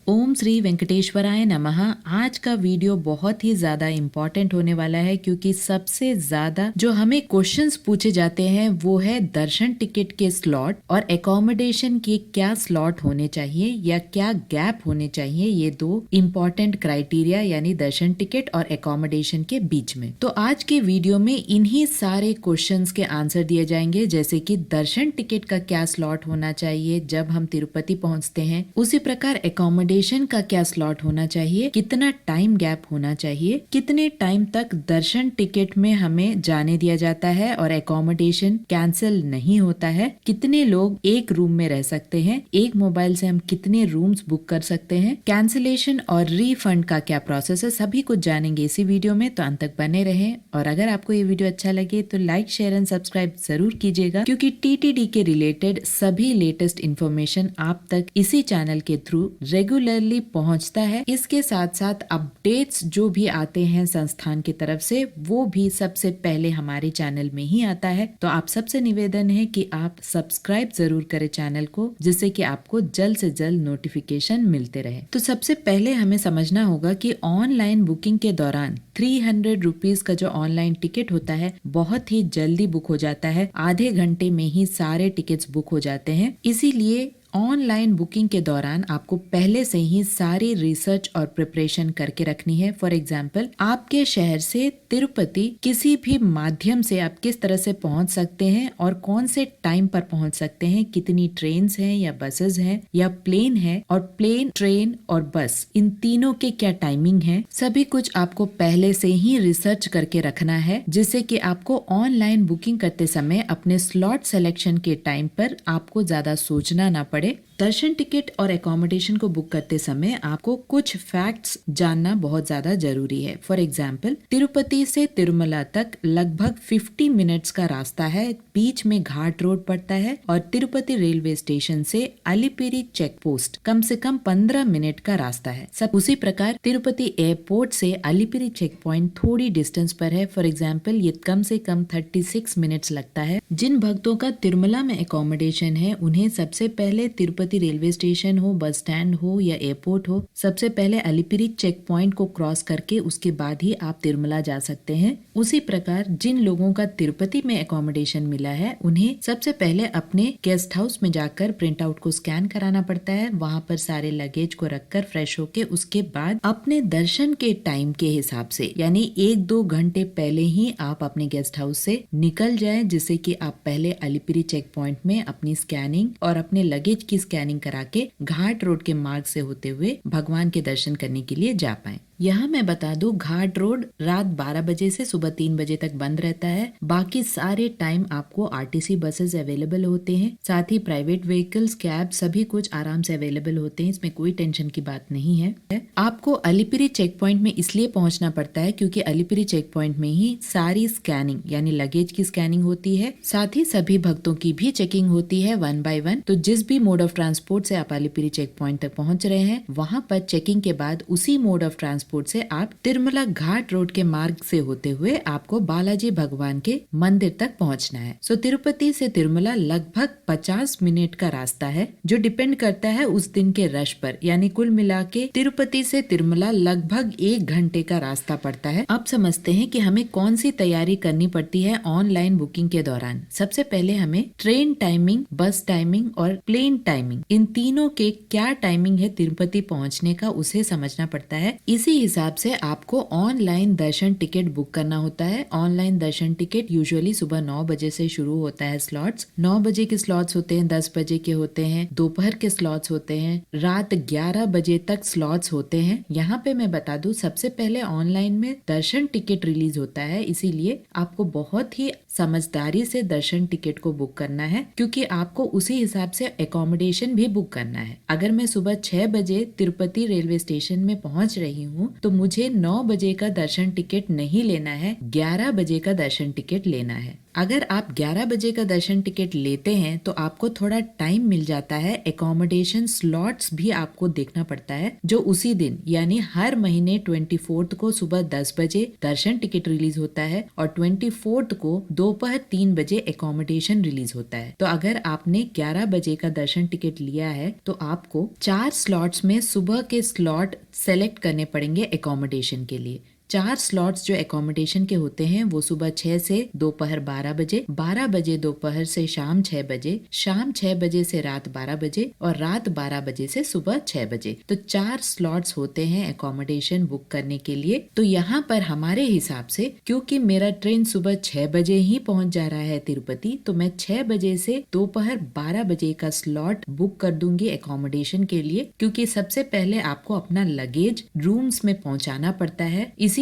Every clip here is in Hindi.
ओम श्री वेंकटेश्वराय नमः। आज का वीडियो बहुत ही ज्यादा इम्पोर्टेंट होने वाला है क्योंकि सबसे ज्यादा जो हमें क्वेश्चंस पूछे जाते हैं वो है दर्शन टिकट के स्लॉट और एकोमोडेशन के क्या स्लॉट होने चाहिए या क्या गैप होने चाहिए, ये दो इम्पोर्टेंट क्राइटेरिया यानी दर्शन टिकट और एकोमोडेशन के बीच में। तो आज के वीडियो में इन्हीं सारे क्वेश्चंस के आंसर दिए जाएंगे, जैसे कि दर्शन टिकट का क्या स्लॉट होना चाहिए जब हम तिरुपति पहुंचते हैं, उसी प्रकार एकोमोडेशन का क्या स्लॉट होना चाहिए, कितना टाइम गैप होना चाहिए, कितने टाइम तक दर्शन टिकट में हमें जाने दिया जाता है और एकोमोडेशन कैंसिल नहीं होता है, कितने लोग एक रूम में रह सकते हैं, एक मोबाइल से हम कितने रूम्स बुक कर सकते हैं, कैंसिलेशन और रिफंड का क्या प्रोसेस है, सभी कुछ जानेंगे इसी वीडियो में। तो अंत तक बने रहें और अगर आपको ये वीडियो अच्छा लगे तो लाइक शेयर एंड सब्सक्राइब जरूर कीजिएगा, क्योंकि टीटीडी के रिलेटेड सभी लेटेस्ट इन्फॉर्मेशन आप तक इसी चैनल के थ्रू रेगुलरली पहुंचता है। इसके साथ साथ अपडेट्स जो भी आते हैं संस्थान की तरफ से वो भी सबसे पहले हमारे चैनल में ही आता है। तो आप सबसे निवेदन है कि आप सब्सक्राइब जरूर करें चैनल को, जिससे कि आपको जल्द से जल्द नोटिफिकेशन मिलते रहे। तो सबसे पहले हमें समझना होगा कि ऑनलाइन बुकिंग के दौरान 300 रुपीज का जो ऑनलाइन टिकट होता है बहुत ही जल्दी बुक हो जाता है, आधे घंटे में ही सारे टिकट्स बुक हो जाते हैं। इसीलिए ऑनलाइन बुकिंग के दौरान आपको पहले से ही सारी रिसर्च और प्रिपरेशन करके रखनी है। फॉर एग्जाम्पल, आपके शहर से तिरुपति किसी भी माध्यम से आप किस तरह से पहुंच सकते हैं और कौन से टाइम पर पहुंच सकते हैं, कितनी ट्रेन्स हैं या बसेस हैं या प्लेन है, और प्लेन, ट्रेन और बस इन तीनों के क्या टाइमिंग है, सभी कुछ आपको पहले से ही रिसर्च करके रखना है, जिससे कि आपको ऑनलाइन बुकिंग करते समय अपने स्लॉट सिलेक्शन के टाइम पर आपको ज्यादा सोचना ना पड़े। दर्शन टिकट और एकोमोडेशन को बुक करते समय आपको कुछ फैक्ट्स जानना बहुत ज्यादा जरूरी है। फॉर एग्जाम्पल, तिरुपति से तिरुमला तक लगभग 50 मिनट्स का रास्ता है, बीच में घाट रोड पड़ता है, और तिरुपति रेलवे स्टेशन से अलिपिरी चेक पोस्ट कम से कम 15 मिनट का रास्ता है। सब उसी प्रकार तिरुपति एयरपोर्ट से अलिपिरी चेक पॉइंट थोड़ी डिस्टेंस पर है। फॉर एग्जाम्पल, ये कम से कम 36 मिनट्स लगता है। जिन भक्तों का तिरुमला में एकोमोडेशन है उन्हें सबसे पहले तिरुपति रेलवे स्टेशन हो, बस स्टैंड हो या एयरपोर्ट हो, सबसे पहले अलिपिरी चेक पॉइंट को क्रॉस करके उसके बाद ही आप तिरुमला जा सकते हैं। उसी प्रकार जिन लोगों का तिरुपति में एकोमोडेशन मिला है उन्हें सबसे पहले अपने गेस्ट हाउस में जाकर प्रिंट आउट को स्कैन कराना पड़ता है। वहां पर सारे लगेज को रखकर फ्रेश होके उसके बाद अपने दर्शन के टाइम के हिसाब से यानी 1-2 घंटे पहले ही आप अपने गेस्ट हाउस से निकल जाएं, जिससे कि आप पहले अलिपिरी चेक पॉइंट में अपनी स्कैनिंग और अपने लगेज की स्कैनिंग करा के घाट रोड के मार्ग से होते हुए भगवान के दर्शन करने के लिए जा पाएं। यहाँ मैं बता दूं, घाट रोड रात 12 बजे से सुबह 3 बजे तक बंद रहता है। बाकी सारे टाइम आपको आरटीसी बसेस अवेलेबल होते हैं, साथ ही प्राइवेट व्हीकल्स, कैब सभी कुछ आराम से अवेलेबल होते हैं। इसमें कोई टेंशन की बात नहीं है। आपको अलिपिरी चेक पॉइंट में इसलिए पहुंचना पड़ता है क्योंकि अलिपिरी चेक पॉइंट में ही सारी स्कैनिंग यानी लगेज की स्कैनिंग होती है, साथ ही सभी भक्तों की भी चेकिंग होती है 1 बाय 1। तो जिस भी मोड ऑफ ट्रांसपोर्ट से आप अलिपिरी चेक पॉइंट तक पहुंच रहे हैं, वहां पर चेकिंग के बाद उसी मोड ऑफ ट्रांसपोर्ट से आप तिरुमला घाट रोड के मार्ग से होते हुए आपको बालाजी भगवान के मंदिर तक पहुंचना है। सो तिरुपति से तिरुमला लगभग 50 मिनट का रास्ता है, जो डिपेंड करता है उस दिन के रश पर। यानी कुल मिला के तिरुपति से तिरुमला लगभग 1 घंटे का रास्ता पड़ता है। अब समझते हैं कि हमें कौन सी तैयारी करनी पड़ती है ऑनलाइन बुकिंग के दौरान। सबसे पहले हमें ट्रेन टाइमिंग, बस टाइमिंग और प्लेन टाइमिंग, इन तीनों के क्या टाइमिंग है तिरुपति पहुंचने का, उसे समझना पड़ता है। इसी हिसाब से आपको ऑनलाइन दर्शन टिकट बुक करना होता है। ऑनलाइन दर्शन टिकट यूजुअली सुबह 9 बजे से शुरू होता है। स्लॉट्स 9 बजे के स्लॉट्स होते हैं, 10 बजे के होते हैं, दोपहर के स्लॉट्स होते हैं, रात 11 बजे तक स्लॉट्स होते हैं। यहाँ पे मैं बता दूं, सबसे पहले ऑनलाइन में दर्शन टिकट रिलीज होता है, इसीलिए आपको बहुत ही समझदारी से दर्शन टिकट को बुक करना है, क्योंकि आपको उसी हिसाब से एकोमोडेशन भी बुक करना है। अगर मैं सुबह 6 बजे तिरुपति रेलवे स्टेशन में पहुंच रही हूँ तो मुझे 9 बजे का दर्शन टिकट नहीं लेना है, 11 बजे का दर्शन टिकट लेना है। अगर आप 11 बजे का दर्शन टिकट लेते हैं तो आपको थोड़ा टाइम मिल जाता है, एकोमोडेशन स्लॉट्स भी आपको देखना पड़ता है जो उसी दिन यानी हर महीने 24 को सुबह 10 बजे दर्शन टिकट रिलीज होता है और 24 को दोपहर 3 बजे एकोमोडेशन रिलीज होता है। तो अगर आपने 11 बजे का दर्शन टिकट लिया है तो आपको 4 स्लॉट्स में सुबह के स्लॉट सेलेक्ट करने पड़ेंगे एकोमोडेशन के लिए। 4 स्लॉट्स जो एकोमोडेशन के होते हैं वो सुबह 6 से दोपहर 12 बजे, 12 बजे दोपहर से शाम 6 बजे, शाम 6 बजे से रात 12 बजे और रात 12 बजे से सुबह 6 बजे। तो 4 स्लॉट्स होते हैं एकोमोडेशन बुक करने के लिए। तो यहाँ पर हमारे हिसाब से, क्योंकि मेरा ट्रेन सुबह 6 बजे ही पहुंच जा रहा है तिरुपति, तो मैं 6 बजे से दोपहर 12 बजे का स्लॉट बुक कर दूंगी एकोमोडेशन के लिए, क्योंकि सबसे पहले आपको अपना लगेज रूम्स में पहुंचाना पड़ता है। इसीलिए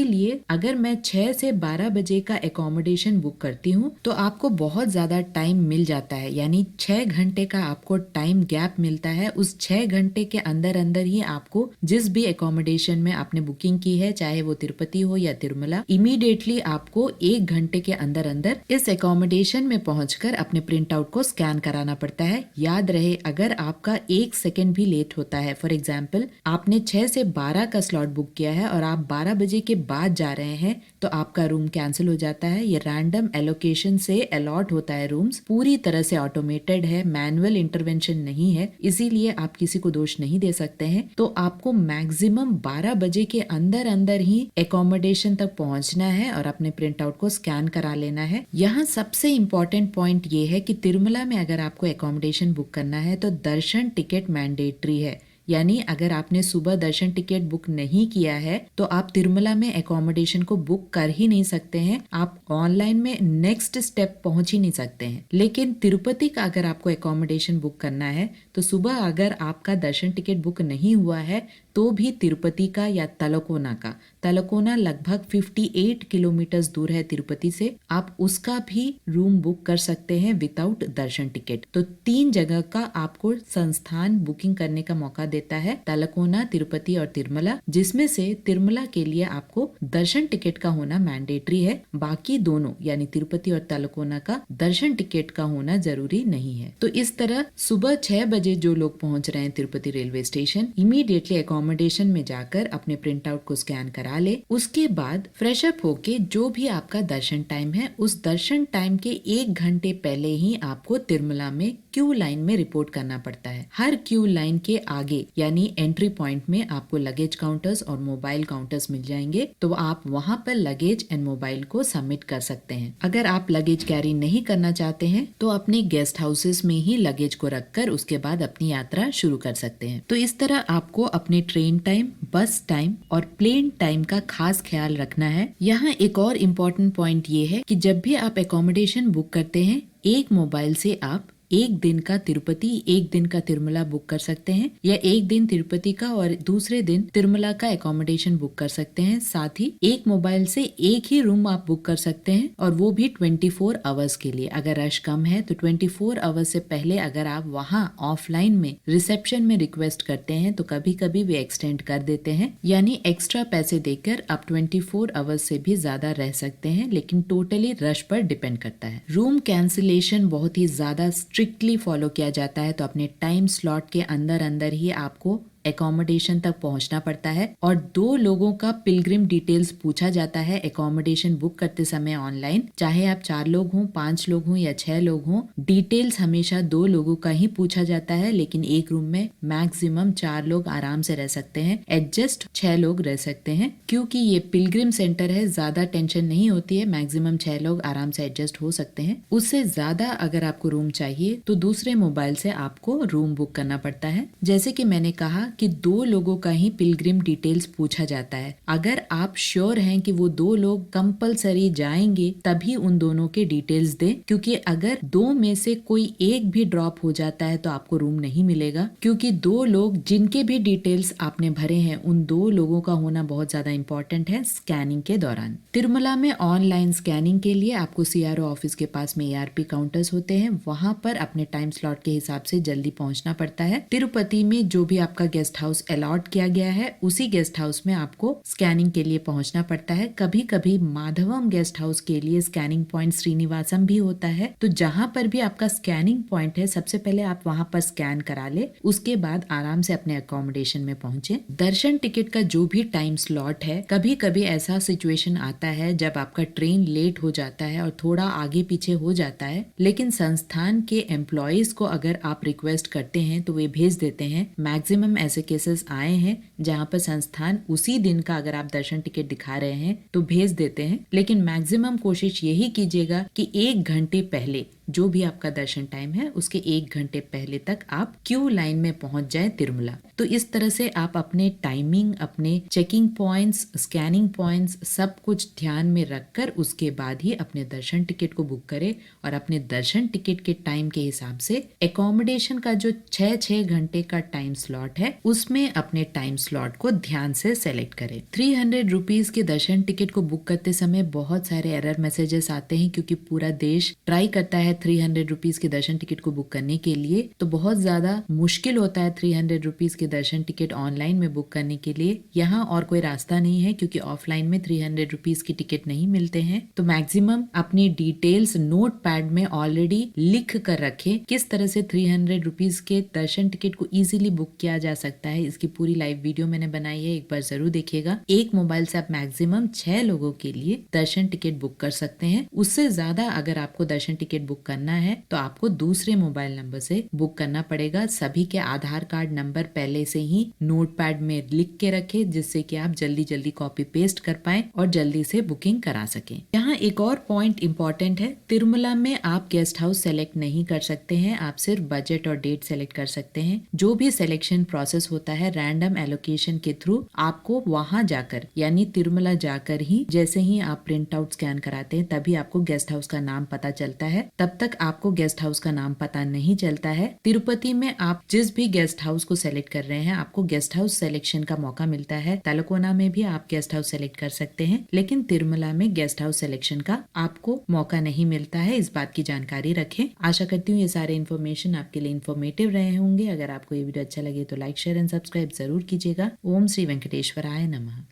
अगर मैं 6 से 12 बजे का एकोमोडेशन बुक करती हूँ तो आपको बहुत ज्यादा टाइम मिल जाता है, यानी 6 घंटे का आपको टाइम गैप मिलता है। उस 6 घंटे के अंदर अंदर ही आपको जिस भी एकोमोडेशन में आपने बुकिंग की है, चाहे वो तिरुपति हो या तिरुमला, इमीडिएटली आपको 1 घंटे के अंदर अंदर इस एकोमोडेशन में पहुंचकर अपने प्रिंट आउट को स्कैन कराना पड़ता है। याद रहे, अगर आपका 1 सेकेंड भी लेट होता है, फॉर एग्जाम्पल आपने 6 से 12 का स्लॉट बुक किया है और आप 12 बजे के बाद जा रहे हैं तो आपका रूम कैंसिल हो जाता है। ये रैंडम एलोकेशन से अलॉट होता है रूम्स, पूरी तरह से ऑटोमेटेड है, मैनुअल इंटरवेंशन नहीं है, इसीलिए आप किसी को दोष नहीं दे सकते हैं। तो आपको मैक्सिमम 12 बजे के अंदर अंदर ही एकोमोडेशन तक पहुंचना है और अपने प्रिंट आउट को स्कैन करा लेना है। यहाँ सबसे इम्पोर्टेंट पॉइंट ये है कि तिरुमला में अगर आपको एकोमोडेशन बुक करना है तो दर्शन टिकट मैंडेटरी है, यानी अगर आपने सुबह दर्शन टिकट बुक नहीं किया है तो आप तिरुमला में एकोमोडेशन को बुक कर ही नहीं सकते हैं, आप ऑनलाइन में नेक्स्ट स्टेप पहुंच ही नहीं सकते हैं। लेकिन तिरुपति का अगर आपको एकोमोडेशन बुक करना है तो सुबह अगर आपका दर्शन टिकट बुक नहीं हुआ है तो भी तिरुपति का या तलकोना का, तलकोना लगभग 58 किलोमीटर दूर है तिरुपति से, आप उसका भी रूम बुक कर सकते हैं विदाउट दर्शन टिकट। तो 3 जगह का आपको संस्थान बुकिंग करने का मौका देता है, तलकोना, तिरुपति और तिरुमला, जिसमें से तिरुमला के लिए आपको दर्शन टिकट का होना मैंडेटरी है, बाकी दोनों यानी तिरुपति और तलकोना का दर्शन टिकट का होना जरूरी नहीं है। तो इस तरह सुबह 6 बजे जो लोग पहुंच रहे हैं Tirupati railway station, immediately accommodation में जाकर अपने प्रिंट आउट को स्कैन करा ले। उसके बाद फ्रेश अप होके जो भी आपका दर्शन टाइम है, उस दर्शन टाइम के 1 घंटे पहले ही आपको तिरुमला में क्यू लाइन में रिपोर्ट करना पड़ता है। हर क्यू लाइन के आगे यानी एंट्री पॉइंट में आपको लगेज काउंटर्स और मोबाइल काउंटर्स मिल जाएंगे, तो आप वहां पर लगेज एंड मोबाइल को सबमिट कर सकते हैं। अगर आप लगेज कैरी नहीं करना चाहते हैं तो अपने गेस्ट हाउसेस में ही लगेज को रखकर उसके बाद अपनी यात्रा शुरू कर सकते हैं। तो इस तरह आपको अपने ट्रेन टाइम, बस टाइम और प्लेन टाइम का खास ख्याल रखना है। यहाँ एक और इम्पोर्टेंट पॉइंट ये है कि जब भी आप एकोमोडेशन बुक करते हैं, एक मोबाइल से आप 1 दिन का तिरुपति, 1 दिन का तिरुमला बुक कर सकते हैं, या 1 दिन तिरुपति का और दूसरे दिन तिरुमला का एकोमोडेशन बुक कर सकते हैं। साथ ही एक मोबाइल से एक ही रूम आप बुक कर सकते हैं और वो भी 24 आवर्स के लिए। अगर रश कम है तो 24 आवर्स से पहले अगर आप वहाँ ऑफलाइन में रिसेप्शन में रिक्वेस्ट करते हैं तो कभी कभी वे एक्सटेंड कर देते हैं, यानी एक्स्ट्रा पैसे देकर आप 24 आवर्स से भी ज्यादा रह सकते हैं, लेकिन टोटली रश पर डिपेंड करता है। रूम कैंसिलेशन बहुत ही ज्यादा स्ट्रिक्टली फॉलो किया जाता है, तो अपने टाइम स्लॉट के अंदर अंदर ही आपको एकोमोडेशन तक पहुंचना पड़ता है। और 2 लोगों का पिलग्रिम डिटेल्स पूछा जाता है एकोमोडेशन बुक करते समय ऑनलाइन, चाहे आप 4 लोग हों, 5 लोग हों या 6 लोग हों, डिटेल्स हमेशा 2 लोगों का ही पूछा जाता है। लेकिन एक रूम में मैक्सिमम 4 लोग आराम से रह सकते हैं, एडजस्ट 6 लोग रह सकते हैं। क्योंकि ये पिलग्रिम सेंटर है, ज्यादा टेंशन नहीं होती है, मैक्सिमम 6 लोग आराम से एडजस्ट हो सकते हैं। उससे ज्यादा अगर आपको रूम चाहिए तो दूसरे मोबाइल से आपको रूम बुक करना पड़ता है। जैसे कि मैंने कहा कि 2 लोगों का ही पिलग्रिम डिटेल्स पूछा जाता है। अगर आप श्योर हैं कि वो 2 लोग कंपलसरी जाएंगे तभी उन दोनों के डिटेल्स दें, क्योंकि अगर 2 में से कोई एक भी ड्रॉप हो जाता है तो आपको रूम नहीं मिलेगा। क्योंकि 2 लोग जिनके भी डिटेल्स आपने भरे हैं, उन 2 लोगों का होना बहुत ज्यादा इंपॉर्टेंट है स्कैनिंग के दौरान। तिरुमला में ऑनलाइन स्कैनिंग के लिए आपको CRO ऑफिस के पास में ARP काउंटर्स होते हैं, वहां पर अपने टाइम स्लॉट के हिसाब से जल्दी पहुंचना पड़ता है। तिरुपति में जो भी आपका गेस्ट हाउस अलॉट किया गया है उसी गेस्ट हाउस में आपको स्कैनिंग के लिए पहुंचना पड़ता है। कभी कभी माधवम गेस्ट हाउस के लिए स्कैनिंग पॉइंट श्रीनिवासम भी होता है। तो जहां पर भी आपका स्कैनिंग पॉइंट है सबसे पहले आप वहां पर स्कैन करा ले, उसके बाद आराम से अपने अकोमोडेशन में पहुंचे। दर्शन टिकट का जो भी टाइम स्लॉट है, कभी कभी ऐसा सिचुएशन आता है जब आपका ट्रेन लेट हो जाता है और थोड़ा आगे पीछे हो जाता है, लेकिन संस्थान के एम्प्लॉयज को अगर आप रिक्वेस्ट करते हैं तो वे भेज देते हैं। मैक्सिमम ऐसे केसेस आए हैं जहां पर संस्थान उसी दिन का अगर आप दर्शन टिकट दिखा रहे हैं तो भेज देते हैं, लेकिन मैक्सिमम कोशिश यही कीजिएगा कि 1 घंटे पहले जो भी आपका दर्शन टाइम है उसके 1 घंटे पहले तक आप क्यू लाइन में पहुंच जाए तिरुमला। तो इस तरह से आप अपने टाइमिंग, अपने चेकिंग पॉइंट्स, स्कैनिंग पॉइंट्स सब कुछ ध्यान में रखकर उसके बाद ही अपने दर्शन टिकट को बुक करें और अपने दर्शन टिकट के टाइम के हिसाब से एकोमोडेशन का जो 6 घंटे का टाइम स्लॉट है उसमें अपने टाइम स्लॉट को ध्यान से सेलेक्ट करें। 300 रुपीज के दर्शन टिकट को बुक करते समय बहुत सारे एरर मैसेजेस आते हैं क्योंकि पूरा देश ट्राई करता है 300 रुपीज के दर्शन टिकट को बुक करने के लिए, तो बहुत ज्यादा मुश्किल होता है 300 रुपीज के दर्शन टिकट ऑनलाइन में बुक करने के लिए। यहाँ और कोई रास्ता नहीं है क्योंकि ऑफलाइन में 300 रुपीज की टिकट नहीं मिलते हैं। तो मैक्सिमम अपनी डिटेल्स नोट पैड में ऑलरेडी लिख कर रखें किस तरह से 300 रुपीज के दर्शन टिकट को इजीली बुक किया जा सकता है। इसकी पूरी लाइव वीडियो मैंने बनाई है, एक बार जरूर देखिएगा। एक मोबाइल से आप मैक्सिमम 6 लोगों के लिए दर्शन टिकट बुक कर सकते हैं। उससे ज्यादा अगर आपको दर्शन टिकट बुक करना है तो आपको दूसरे मोबाइल नंबर से बुक करना पड़ेगा। सभी के आधार कार्ड नंबर पहले से ही नोटपैड में लिख के रखें जिससे कि आप जल्दी जल्दी कॉपी पेस्ट कर पाएं और जल्दी से बुकिंग करा सकें। यहाँ एक और पॉइंट इंपॉर्टेंट है, तिरुमला में आप गेस्ट हाउस सेलेक्ट नहीं कर सकते हैं, आप सिर्फ बजट और डेट सेलेक्ट कर सकते हैं। जो भी सिलेक्शन प्रोसेस होता है रैंडम एलोकेशन के थ्रू आपको वहां जाकर यानी तिरुमला जाकर ही जैसे ही आप प्रिंट आउट स्कैन कराते हैं तभी आपको गेस्ट हाउस का नाम पता चलता है। तब तक आपको गेस्ट हाउस का नाम पता नहीं चलता है। तिरुपति में आप जिस भी गेस्ट हाउस को सेलेक्ट कर रहे हैं आपको गेस्ट हाउस सिलेक्शन का मौका मिलता है। तलकोना में भी आप गेस्ट हाउस सेलेक्ट कर सकते हैं, लेकिन तिरुमला में गेस्ट हाउस सिलेक्शन का आपको मौका नहीं मिलता है। इस बात की जानकारी रखें। आशा करती हूँ ये सारे इन्फॉर्मेशन आपके लिए इन्फॉर्मेटिव रहे होंगे। अगर आपको ये वीडियो अच्छा लगे तो लाइक, शेयर एंड सब्सक्राइब जरूर कीजिएगा। ओम श्री वेंकटेश्वराय नमः।